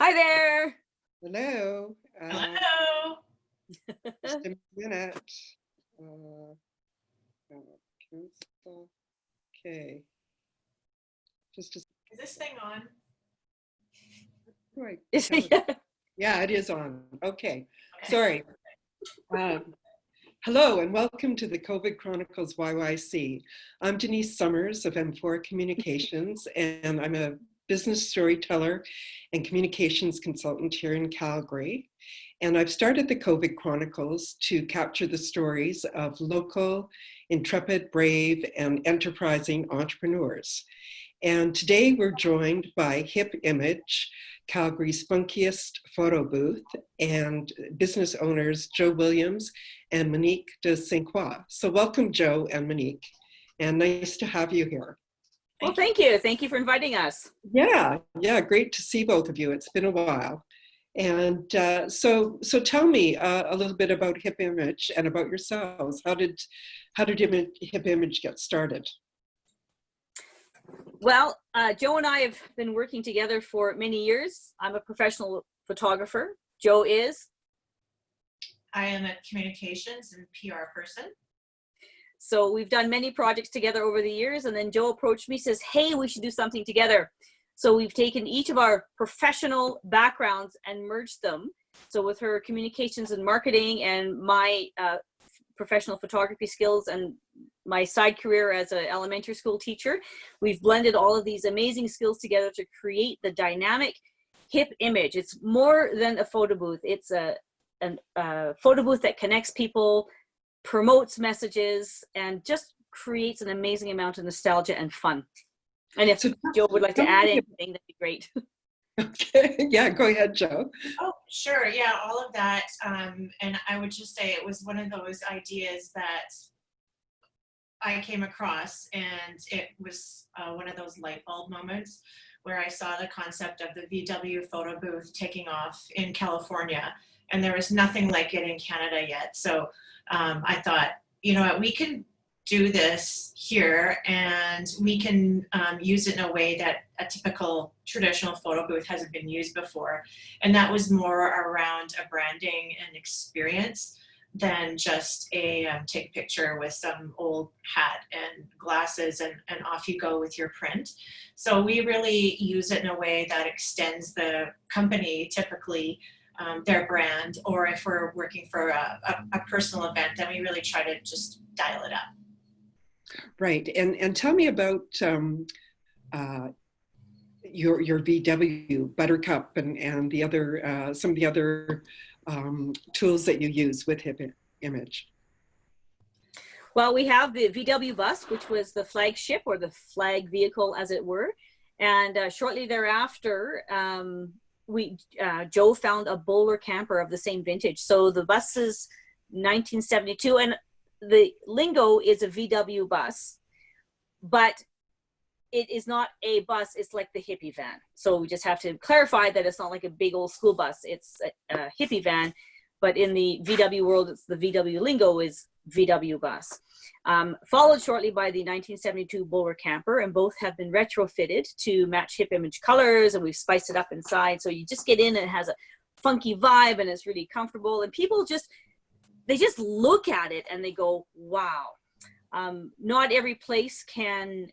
Hi there. Hello. Hello. Just a minute. Uh, cancel. Okay. Just a Is this thing on? right. Yeah. Yeah, it is on. Okay. Okay. Sorry. Hello and welcome to the COVID Chronicles YYC. I'm Denise Summers of M4 Communications, and I'm a business storyteller and communications consultant here in Calgary. And I've started the COVID Chronicles to capture the stories of local, intrepid, brave, and enterprising entrepreneurs. And today we're joined by Hip Image, Calgary's funkiest photo booth, and business owners Joe Williams and Monique de Saint Croix. So welcome, Joe and Monique, and nice to have you here. Well, thank you. Thank you for inviting us. Yeah, great to see both of you. It's been a while. And so tell me a little bit about Hip Image and about yourselves. How did Hip Image get started? Well, Joe and I have been working together for many years. I'm a professional photographer. Joe is? I am a communications and PR person. So we've done many projects together over the years, and then Joe approached me, says, hey, we should do something together. So we've taken each of our professional backgrounds and merged them. So with her communications and marketing and my professional photography skills and my side career as an elementary school teacher, we've blended all of these amazing skills together to create the dynamic Hip Image. It's more than a photo booth. It's a photo booth that connects people, promotes messages, and just creates an amazing amount of nostalgia and fun. And if Joe would like to add anything, that'd be great. Okay, yeah, go ahead, Joe. Oh, sure. Yeah, all of that. And I would just say it was one of those ideas that I came across, and it was one of those light bulb moments where I saw the concept of the VW photo booth taking off in California, and there was nothing like it in Canada yet. So I thought, you know what, we can do this here, and we can use it in a way that a typical traditional photo booth hasn't been used before. And that was more around a branding and experience than just a take a picture with some old hat and glasses and off you go with your print. So we really use it in a way that extends the company, typically their brand, or if we're working for a personal event, then we really try to just dial it up. Right, and tell me about your VW Buttercup and the other some of the other tools that you use with Hip Image. Well, we have the VW bus, which was the flagship or the flag vehicle, as it were. And shortly thereafter, Joe found a bowler camper of the same vintage. So the bus is 1972, and the lingo is a VW bus, but it is not a bus. It's like the hippie van. So we just have to clarify that it's not like a big old school bus. It's a hippie van, but in the VW world, it's the VW lingo is VW bus. Followed shortly by the 1972 bowler camper, and both have been retrofitted to match Hip Image colors, and we've spiced it up inside. So you just get in and it has a funky vibe, and it's really comfortable, and people just look at it and they go, wow. Not every place can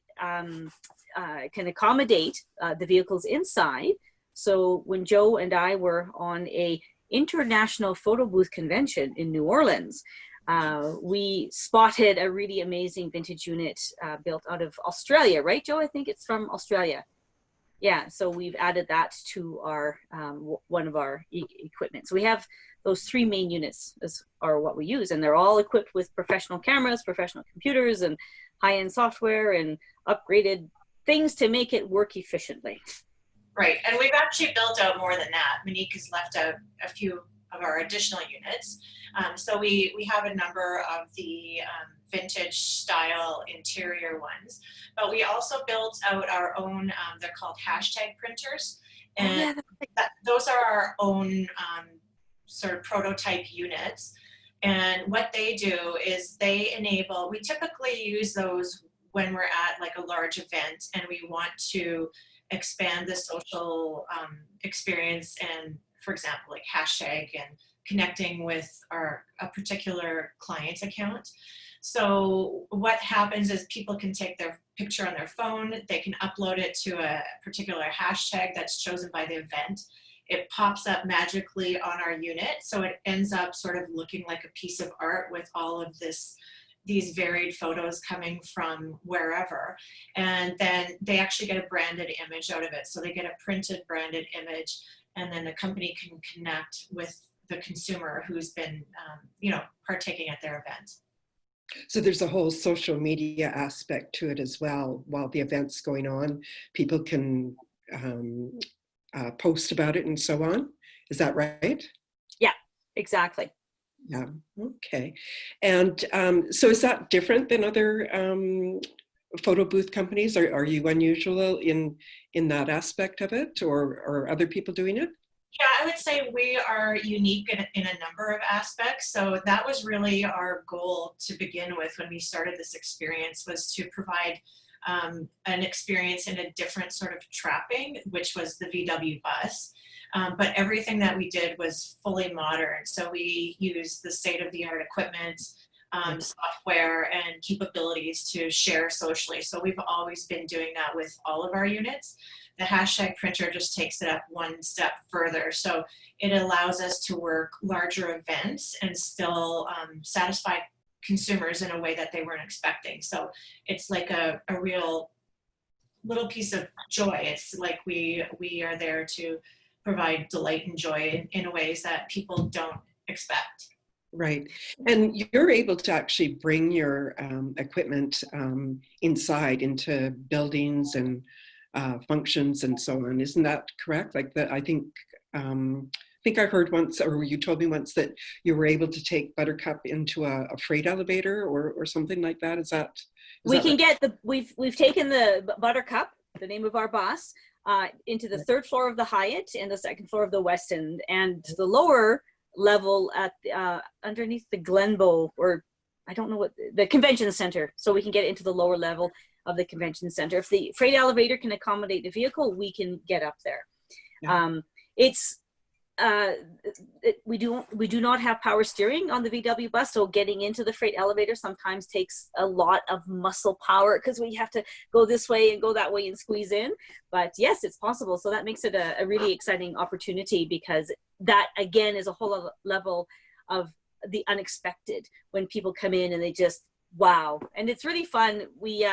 accommodate the vehicles inside. So when Joe and I were on a international photo booth convention in New Orleans, we spotted a really amazing vintage unit built out of Australia, right, Joe? I think it's from Australia. Yeah, so we've added that to our one of our equipment. So we have those three main units are what we use, and they're all equipped with professional cameras, professional computers, and high-end software, and upgraded things to make it work efficiently. Right, and we've actually built out more than that. Monique has left out a few of our additional units. So we have a number of the vintage style interior ones, but we also built out our own, they're called hashtag printers. And those are our own sort of prototype units. And what they do is they enable, we typically use those when we're at like a large event and we want to expand the social experience, and for example, like hashtag and connecting with a particular client account. So what happens is people can take their picture on their phone, they can upload it to a particular hashtag that's chosen by the event. It pops up magically on our unit, so it ends up sort of looking like a piece of art with all of these varied photos coming from wherever. And then they actually get a branded image out of it. So they get a printed branded image, and then the company can connect with the consumer who's been, partaking at their event. So there's a whole social media aspect to it as well. While the event's going on, people can post about it and so on. Is that right? Yeah, exactly. Yeah, okay. And so is that different than other photo booth companies? Are you unusual in that aspect of it, or are other people doing it? Yeah, I would say we are unique in a number of aspects. So that was really our goal to begin with when we started this experience, was to provide an experience in a different sort of trapping, which was the VW bus. But everything that we did was fully modern. So we used the state-of-the-art equipment, software, and capabilities to share socially. So we've always been doing that with all of our units. The hashtag printer just takes it up one step further. So it allows us to work larger events and still satisfy consumers in a way that they weren't expecting. So it's like a real little piece of joy. It's like we are there to provide delight and joy in ways that people don't expect. Right. And you're able to actually bring your equipment inside into buildings and functions and so on. Isn't that correct? Like that, I think I heard once, or you told me once, that you were able to take Buttercup into a freight elevator or something like that. Is that We can right? get we've taken the Buttercup, the name of our bus, into the third floor of the Hyatt and the second floor of the Westin, and the lower level at underneath the Glenbow, or I don't know what, the convention center. So we can get into the lower level of the convention center. If the freight elevator can accommodate the vehicle, we can get up there. Yeah. We do not have power steering on the VW bus, so getting into the freight elevator sometimes takes a lot of muscle power because we have to go this way and go that way and squeeze in. But yes, it's possible. So that makes it a really exciting opportunity, because that again is a whole other level of the unexpected when people come in and they just wow. And it's really fun. We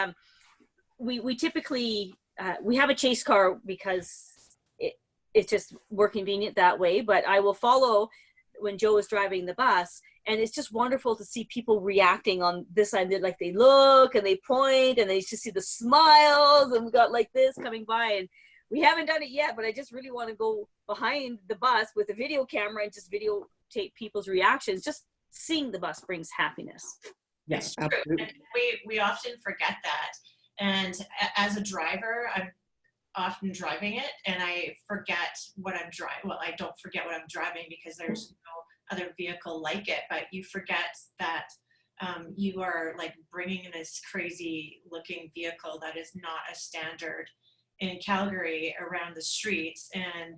typically we have a chase car because it's just more convenient that way, but I will follow when Joe is driving the bus, and it's just wonderful to see people reacting on this side. They're like, they look and they point and they just see the smiles, and we got like this coming by, and we haven't done it yet, but I just really want to go behind the bus with a video camera and just videotape people's reactions. Just seeing the bus brings happiness. Yes, absolutely. And we often forget that. And as a driver, I'm often driving it, and I forget what I'm driving. Well, I don't forget what I'm driving because there's no other vehicle like it, but you forget that you are like bringing in this crazy looking vehicle that is not a standard in Calgary around the streets. And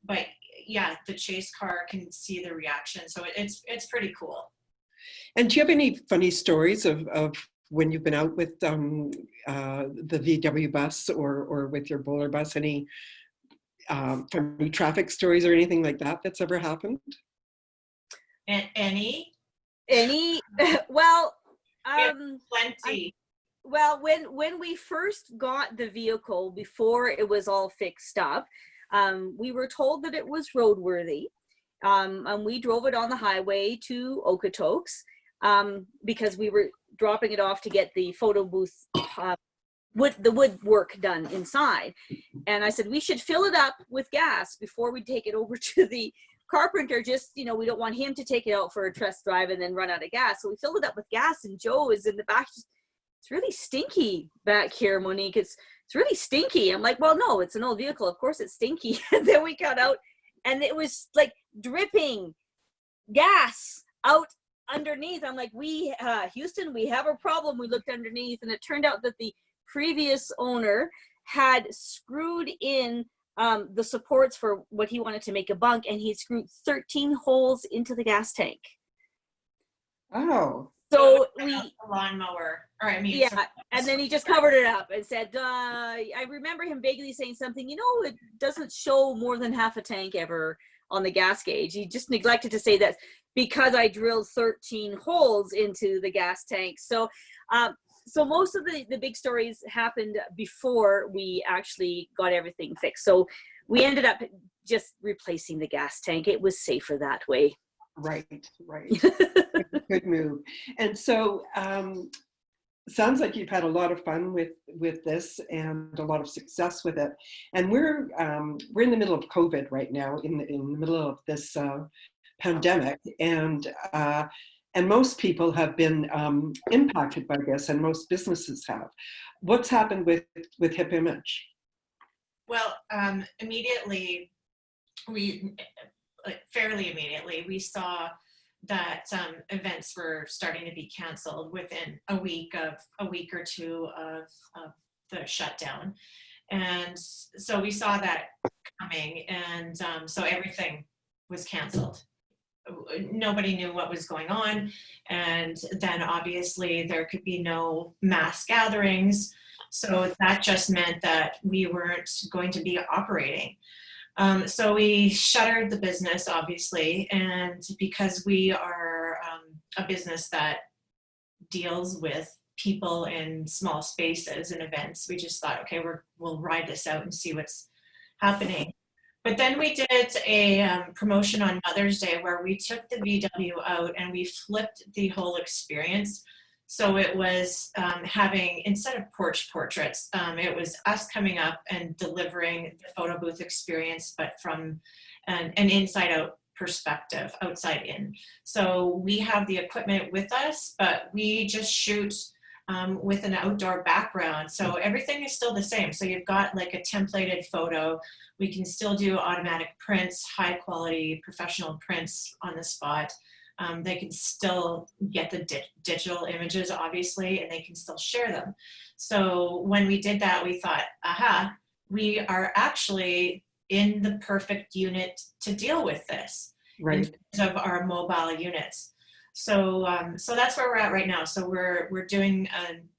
but yeah, the chase car can see the reaction, so it's pretty cool. And do you have any funny stories of when you've been out with the VW bus or with your bowler bus, any funny traffic stories or anything like that that's ever happened? And any Well, plenty. well, when we first got the vehicle, before it was all fixed up, we were told that it was roadworthy, and we drove it on the highway to Okotoks, because we were dropping it off to get the photo booth, the woodwork done inside. And I said, we should fill it up with gas before we take it over to the carpenter. Just, we don't want him to take it out for a test drive and then run out of gas. So we filled it up with gas, and Joe is in the back. It's really stinky back here, Monique. It's really stinky. I'm like, well, no, it's an old vehicle. Of course it's stinky. And then we got out, and it was like dripping gas out underneath. I'm like, Houston, we have a problem. We looked underneath, and it turned out that the previous owner had screwed in the supports for what he wanted to make a bunk, and he screwed 13 holes into the gas tank. Oh. So a lawnmower, or yeah, and then he just covered it up and said, I remember him vaguely saying something, it doesn't show more than half a tank ever on the gas gauge. He just neglected to say that because I drilled 13 holes into the gas tank. So most of the big stories happened before we actually got everything fixed. So we ended up just replacing the gas tank. It was safer that way. Right. Good move. And so sounds like you've had a lot of fun with this and a lot of success with it. And we're in the middle of COVID right now, in the middle of this pandemic, and most people have been impacted by this, and most businesses have. What's happened with Hip Image? Well, fairly immediately, we saw that events were starting to be canceled within a week or two of the shutdown. And so we saw that coming, and so everything was canceled. Nobody knew what was going on, and then obviously there could be no mass gatherings, so that just meant that we weren't going to be operating. So we shuttered the business, obviously, and because we are a business that deals with people in small spaces and events, we just thought, okay, we'll ride this out and see what's happening. But then we did a promotion on Mother's Day where we took the VW out and we flipped the whole experience. So it was having, instead of porch portraits, it was us coming up and delivering the photo booth experience, but from an inside out perspective, outside in. So we have the equipment with us, but we just shoot with an outdoor background. So everything is still the same. So you've got like a templated photo. We can still do automatic prints, high quality professional prints on the spot. They can still get the digital images, obviously, and they can still share them. So when we did that, we thought, aha, we are actually in the perfect unit to deal with this, right, in terms of our mobile units. So so that's where we're at right now. So we're doing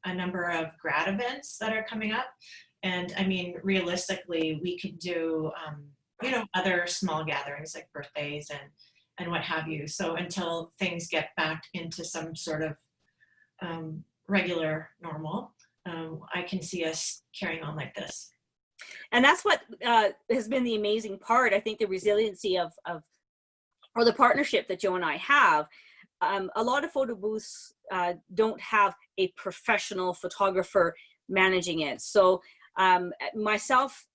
a number of grad events that are coming up. And I mean, realistically, we could do, other small gatherings like birthdays and what have you. So until things get back into some sort of regular normal, I can see us carrying on like this. And that's what has been the amazing part. I think the resiliency of or the partnership that Joe and I have. A lot of photo booths don't have a professional photographer managing it. So myself,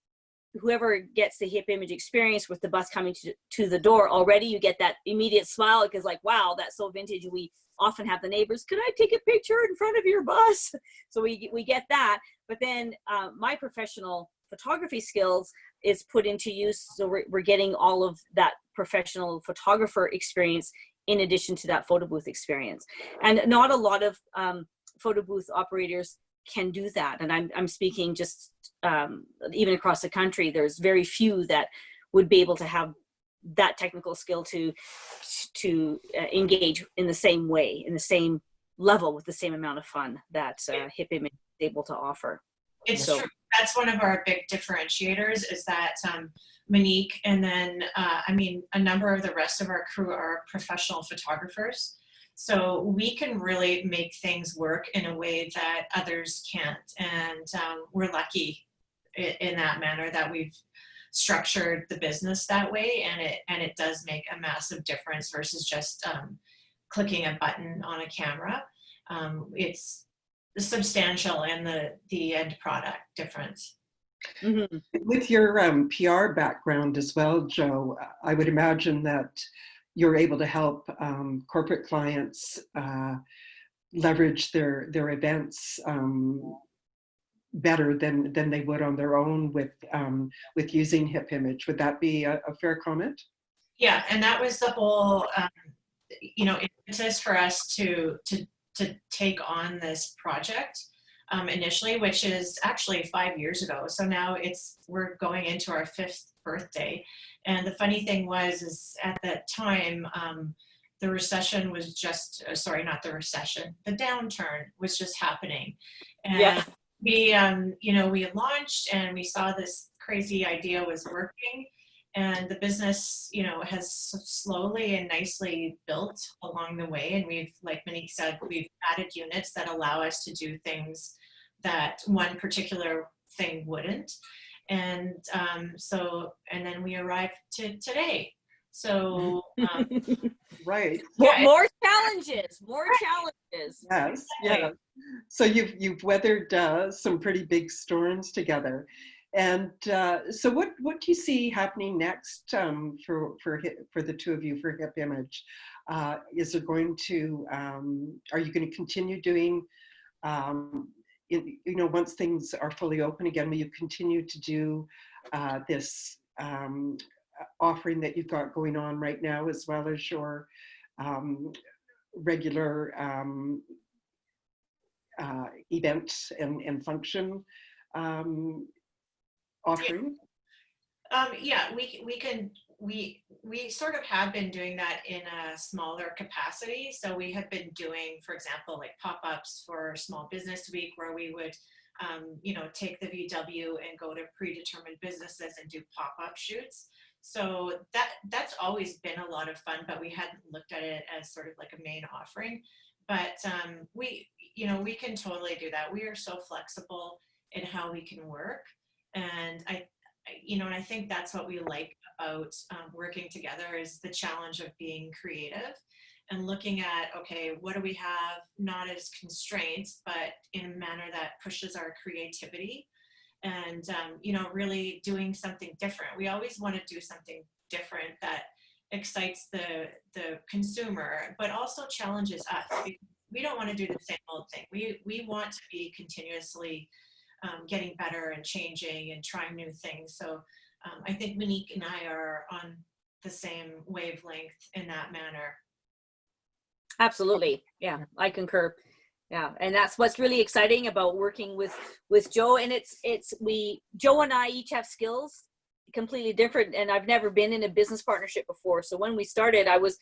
whoever gets the Hip Image experience with the bus coming to the door, already you get that immediate smile because like, wow, that's so vintage. We often have the neighbors, could I take a picture in front of your bus? So we get that. But then my professional photography skills is put into use. So we're getting all of that professional photographer experience in addition to that photo booth experience. And not a lot of photo booth operators can do that. And I'm speaking just even across the country, there's very few that would be able to have that technical skill to engage in the same way, in the same level, with the same amount of fun that Hip Image is able to offer. It's true. That's one of our big differentiators, is that Monique and then, a number of the rest of our crew are professional photographers. So we can really make things work in a way that others can't. And we're lucky in that manner that we've structured the business that way. And it does make a massive difference versus just clicking a button on a camera. It's substantial in the end product difference. Mm-hmm. With your PR background as well, Joe, I would imagine that you're able to help corporate clients leverage their events better than they would on their own with using Hip Image. Would that be a fair comment? Yeah, and that was the whole impetus for us to take on this project. initially, which is actually 5 years ago. So now we're going into our 5th birthday. And the funny thing is at that time, the recession was just, sorry, not the recession, the downturn was just happening. And Yeah. we, we launched and we saw this crazy idea was working. And the business, has slowly and nicely built along the way. And we've, like Monique said, we've added units that allow us to do things that one particular thing wouldn't. And and then we arrived to today. So, right. More challenges. Yes, yeah. So you've weathered some pretty big storms together. And so what do you see happening next for the two of you for Hip Image? Is there going to, are you going to continue doing, once things are fully open again, will you continue to do this offering that you've got going on right now, as well as your regular event and function offering? Yeah, we sort of have been doing that in a smaller capacity. So we have been doing, for example, like pop-ups for Small Business Week, where we would, take the VW and go to predetermined businesses and do pop-up shoots. So that's always been a lot of fun, but we hadn't looked at it as sort of like a main offering. But we can totally do that. We are so flexible in how we can work. And I think that's what we like about working together, is the challenge of being creative and looking at, okay, what do we have, not as constraints, but in a manner that pushes our creativity, and really doing something different. We always want to do something different that excites the consumer, but also challenges us. We don't want to do the same old thing. We want to be continuously getting better and changing and trying new things. So I think Monique and I are on the same wavelength in that manner. Absolutely. Yeah, I concur. Yeah, and that's what's really exciting about working with Joe. And Joe and I each have skills completely different, and I've never been in a business partnership before. So when we started, I was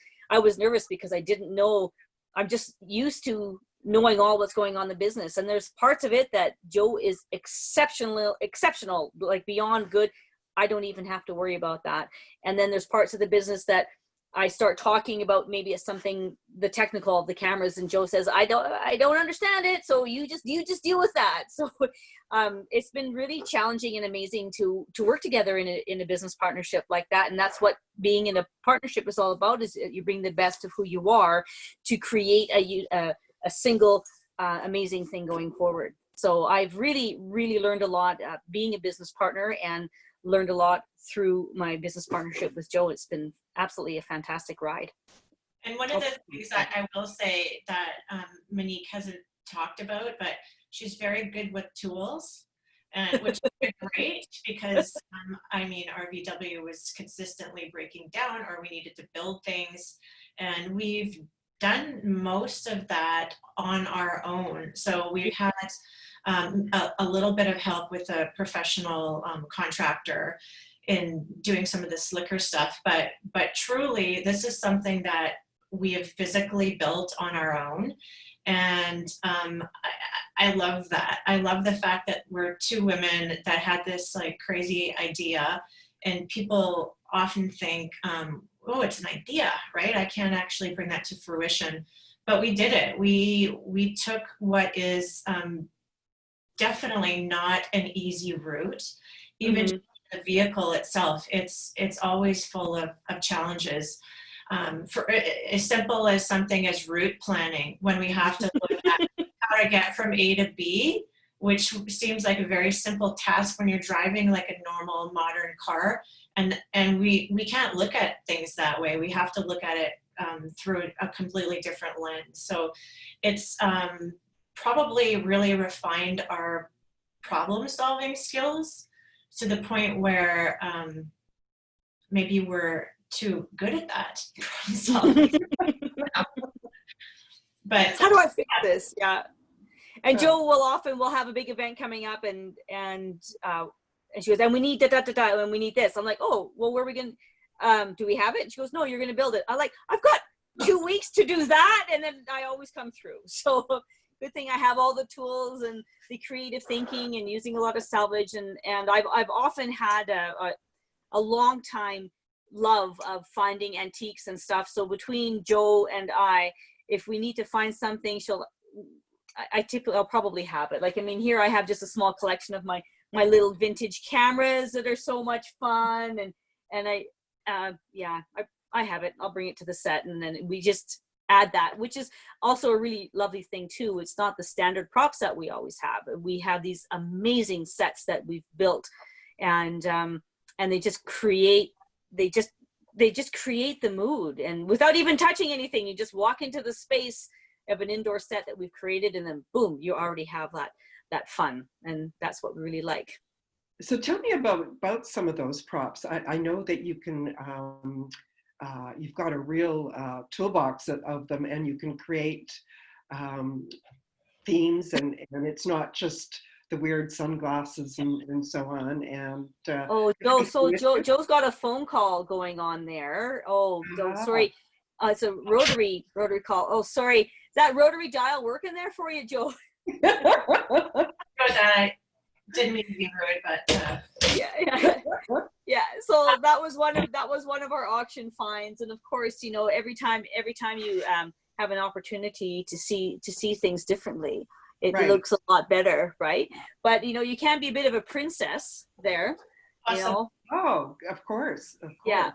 nervous because I didn't know. I'm just used to knowing all what's going on in the business, and there's parts of it that Joe is exceptional, like beyond good. I don't even have to worry about that. And then there's parts of the business that I start talking about, maybe it's something, the technical of the cameras, and Joe says, I don't understand it. So you just deal with that. So it's been really challenging and amazing to work together in a business partnership like that. And that's what being in a partnership is all about, is you bring the best of who you are to create a single amazing thing going forward. So I've really, really learned a lot being a business partner, and learned a lot through my business partnership with Joe. It's been absolutely a fantastic ride. And one of the things that I will say that Monique hasn't talked about, but she's very good with tools, and which is great, because our VW was consistently breaking down, or we needed to build things, and we've done most of that on our own. So we've had a little bit of help with a professional contractor in doing some of the slicker stuff, but truly this is something that we have physically built on our own. And I love that. I love the fact that we're two women that had this like crazy idea, and people often think, oh, it's an idea, right? I can't actually bring that to fruition. But we did it. We took what is definitely not an easy route. Even the vehicle itself, it's always full of challenges. For as simple as something as route planning, when we have to look at how to get from A to B, which seems like a very simple task when you're driving like a normal modern car, and we can't look at things that way. We have to look at it through a completely different lens. So it's probably really refined our problem solving skills to the point where maybe we're too good at that. But how do I fix this? Yeah. And Joe will have a big event coming up, and she goes, and we need da, and we need this. I'm like, oh, well, where are we going? Do we have it? And she goes, no, you're going to build it. I'm like, I've got 2 weeks to do that, and then I always come through. So good thing I have all the tools and the creative thinking and using a lot of salvage, and I've often had a long time love of finding antiques and stuff. So between Joe and I, if we need to find something, I'll probably have it. Like, I mean, here I have just a small collection of my little vintage cameras that are so much fun, and I have it. I'll bring it to the set, and then we just add that, which is also a really lovely thing too. It's not the standard props that we always have. We have these amazing sets that we've built, and they just create the mood, and without even touching anything, you just walk into the space of an indoor set that we've created, and then boom, you already have that fun, and that's what we really like. So tell me about some of those props. I know that you can, you've got a real toolbox of them, and you can create themes, and it's not just the weird sunglasses and so on. And Joe's got a phone call going on there. Sorry, it's a rotary call. Oh, sorry, is that rotary dial working there for you, Joe? I didn't mean to be rude, but yeah. So that was one of our auction finds, and of course, you know, every time you have an opportunity to see things differently, it looks a lot better, right? But you know, you can be a bit of a princess there, you know. Oh, of course. Yeah,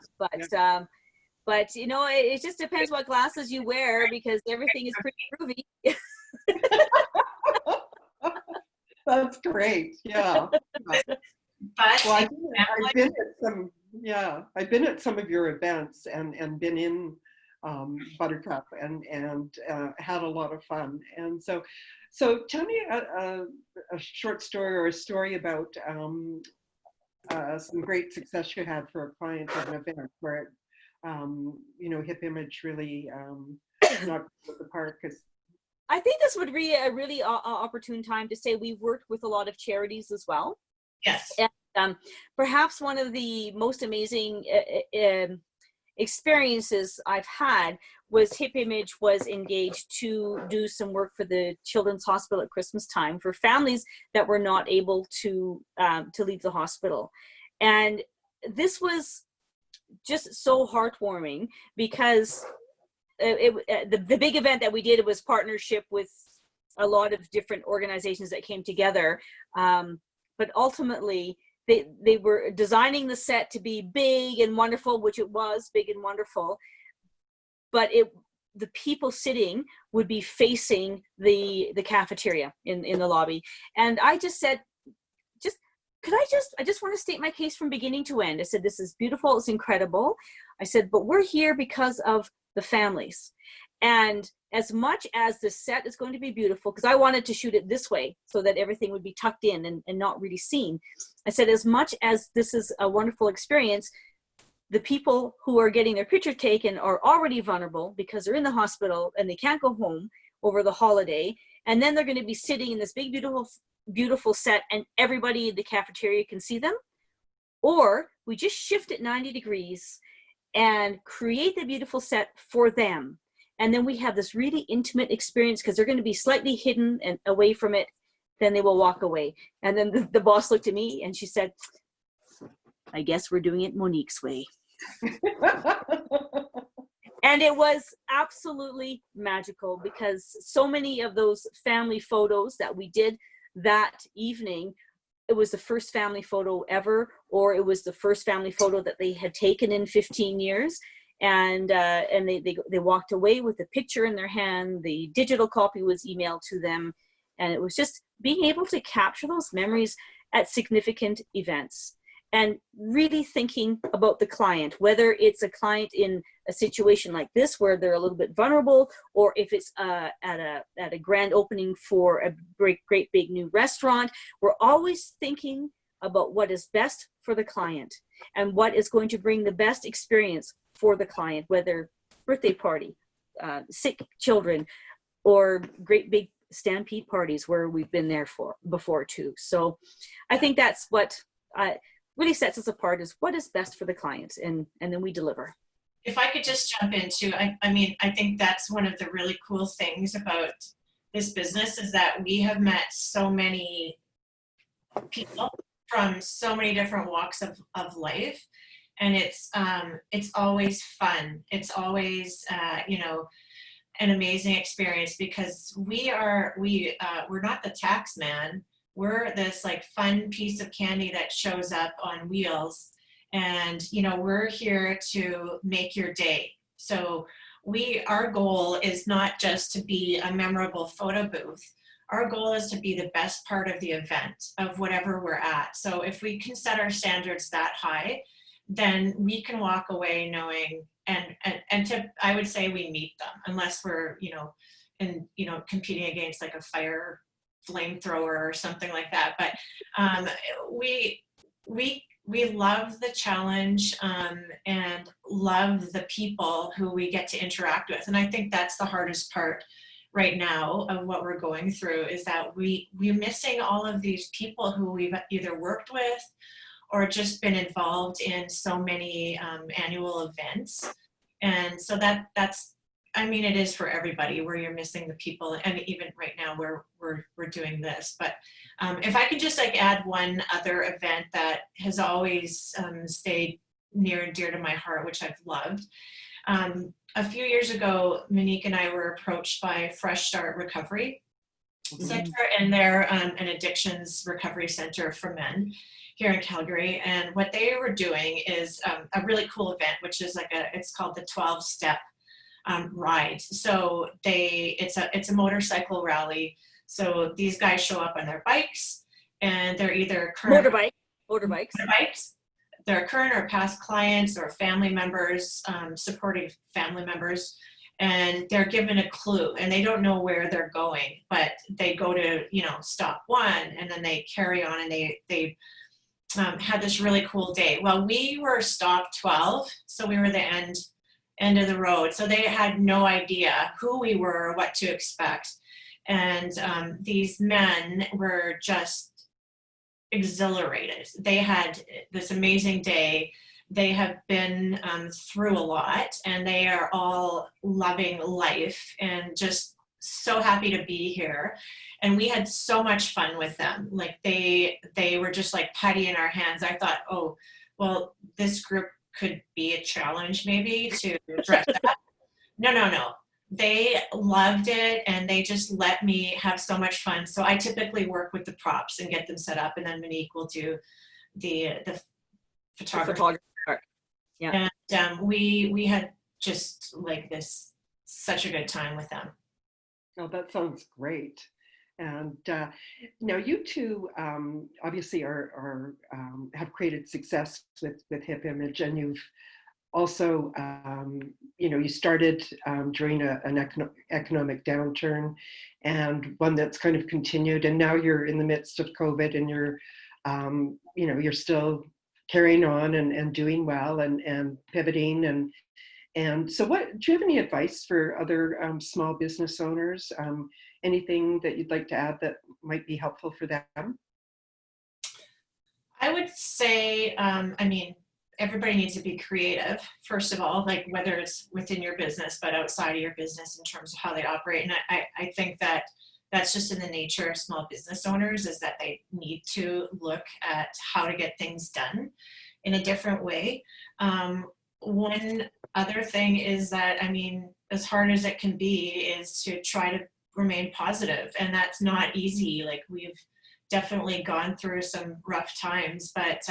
but you know, it just depends what glasses you wear, because everything is pretty groovy. That's great. Yeah. but Well, I've been at some of your events and been in Buttercup and had a lot of fun. And so tell me a short story or a story about some great success you had for a client at an event where you know, Hip Image really knocked out the park. I think this would be a really opportune time to say we've worked with a lot of charities as well. Yes. And perhaps one of the most amazing experiences I've had was Hip Image was engaged to do some work for the Children's Hospital at Christmas time for families that were not able to leave the hospital. And this was just so heartwarming, because the big event that we did, it was partnership with a lot of different organizations that came together. But ultimately, they were designing the set to be big and wonderful, which it was big and wonderful. But the people sitting would be facing the cafeteria in the lobby. And I just said, I just want to state my case from beginning to end. I said, this is beautiful. It's incredible. I said, but we're here because of the families. And as much as the set is going to be beautiful, because I wanted to shoot it this way so that everything would be tucked in and not really seen. I said, as much as this is a wonderful experience, the people who are getting their picture taken are already vulnerable because they're in the hospital and they can't go home over the holiday. And then they're going to be sitting in this big, beautiful set, and everybody in the cafeteria can see them. Or we just shift it 90 degrees and create the beautiful set for them. And then we have this really intimate experience, because they're going to be slightly hidden and away from it. Then they will walk away. And then the boss looked at me and she said, I guess we're doing it Monique's way. And it was absolutely magical, because so many of those family photos that we did that evening, it was the first family photo ever, or it was the first family photo that they had taken in 15 years. And they walked away with a picture in their hand. The digital copy was emailed to them. And it was just being able to capture those memories at significant events, and really thinking about the client, whether it's a client in a situation like this where they're a little bit vulnerable, or if it's at a grand opening for a great big new restaurant. We're always thinking about what is best for the client and what is going to bring the best experience for the client, whether birthday party, sick children, or great big stampede parties where we've been there before too. So I think that's what really sets us apart, is what is best for the client, and then we deliver. If I could just jump into, I mean, I think that's one of the really cool things about this business, is that we have met so many people from so many different walks of life. And it's always fun. It's always, you know, an amazing experience, because we're not the tax man. We're this like fun piece of candy that shows up on wheels. And, you know, we're here to make your day. So our goal is not just to be a memorable photo booth. Our goal is to be the best part of the event, of whatever we're at. So if we can set our standards that high, then we can walk away knowing, I would say we meet them, unless we're, you know, competing against like a fire flamethrower or something like that. But we love the challenge, and love the people who we get to interact with. And I think that's the hardest part right now of what we're going through, is that we're missing all of these people who we've either worked with or just been involved in so many annual events. And so that's, I mean, it is for everybody, where you're missing the people. And even right now we're doing this. But if I could just like add one other event that has always stayed near and dear to my heart, which I've loved. A few years ago, Monique and I were approached by Fresh Start Recovery Center, and they're an addictions recovery center for men here in Calgary. And what they were doing is a really cool event, which is it's called the 12-step ride. So it's a motorcycle rally. So these guys show up on their bikes, and they're either motorbikes. They're current or past clients or family members, supporting family members, and they're given a clue, and they don't know where they're going, but they go to, you know, stop one, and then they carry on, and they had this really cool day. Well, we were stop 12, so we were the end of the road. So they had no idea who we were or what to expect. And these men were just exhilarated. They had this amazing day. They have been through a lot, and they are all loving life and just so happy to be here. And we had so much fun with them. Like they were just like putty in our hands. I thought, oh, well, this group could be a challenge maybe to dress up. No. They loved it, and they just let me have so much fun. So I typically work with the props and get them set up, and then Monique will do the photography. Yeah. And we had just like such a good time with them. Oh, that sounds great. And now you two obviously are have created success with Hip Image, and you've also, you know, you started during an economic downturn, and one that's kind of continued, and now you're in the midst of COVID, and you're, you know, you're still carrying on and doing well and pivoting. And so do you have any advice for other small business owners? Anything that you'd like to add that might be helpful for them? I would say, I mean, everybody needs to be creative, first of all, like whether it's within your business, but outside of your business in terms of how they operate. And I think that that's just in the nature of small business owners, is that they need to look at how to get things done in a different way. One other thing is that, I mean, as hard as it can be, is to try to remain positive. And that's not easy. Like we've definitely gone through some rough times, but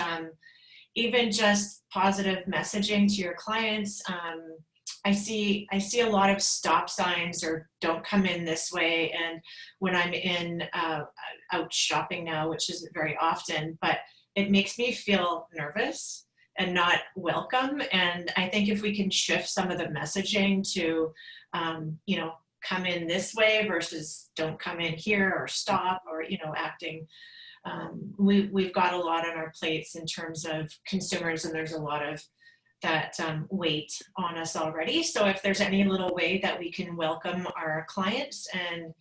even just positive messaging to your clients. I see a lot of stop signs or don't come in this way. And when I'm out shopping now, which isn't very often, but it makes me feel nervous and not welcome. And I think if we can shift some of the messaging to, you know, come in this way versus don't come in here, or stop, or, you know, acting. We've got a lot on our plates in terms of consumers, and there's a lot of that weight on us already. So if there's any little way that we can welcome our clients and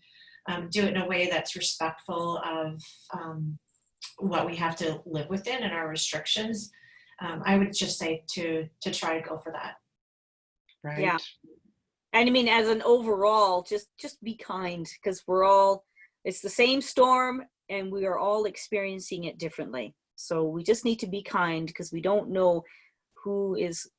do it in a way that's respectful of what we have to live within and our restrictions. I would just say to try to go for that. Right. Yeah. And I mean, as an overall, just be kind, because it's the same storm and we are all experiencing it differently. So we just need to be kind, because we don't know who is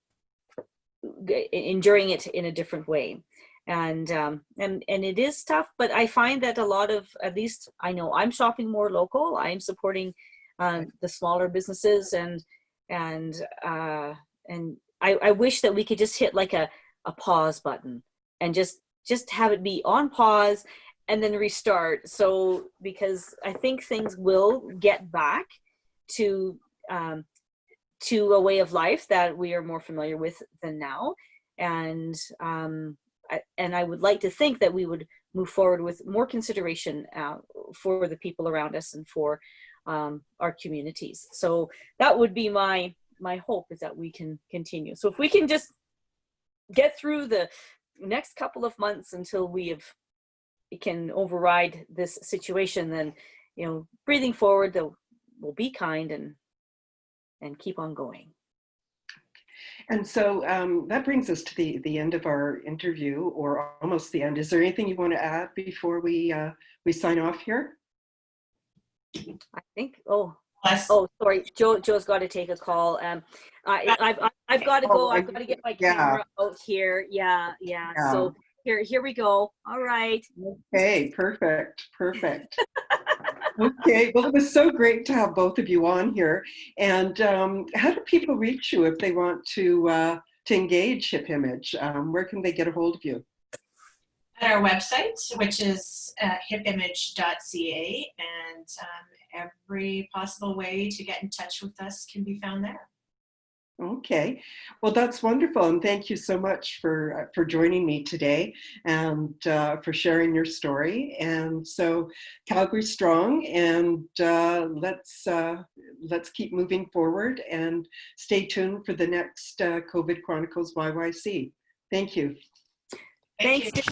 enduring it in a different way. And it is tough, but I find that a lot of, at least I know I'm shopping more local. I'm supporting the smaller businesses, and I wish that we could just hit like a pause button and just have it be on pause and then restart. So, because I think things will get back to a way of life that we are more familiar with than now. And I would like to think that we would move forward with more consideration for the people around us and for our communities. So that would be my hope, is that we can continue. So if we can just get through the next couple of months until we can override this situation, then, breathing forward, we'll be kind and keep on going. And so that brings us to the end of our interview, or almost the end. Is there anything you want to add before we sign off here? I think. Sorry, Joe's got to take a call. I've got to go. I've got to get my camera out here. Yeah. So here we go. All right. Okay. Perfect. Okay. Well, it was so great to have both of you on here. And how do people reach you if they want to engage Hip Image? Where can they get a hold of you? At our website, which is hipimage.ca, and every possible way to get in touch with us can be found there. Okay, well, that's wonderful, and thank you so much for joining me today and for sharing your story. And so, Calgary strong, and let's keep moving forward and stay tuned for the next COVID Chronicles YYC. Thank you. Thank you.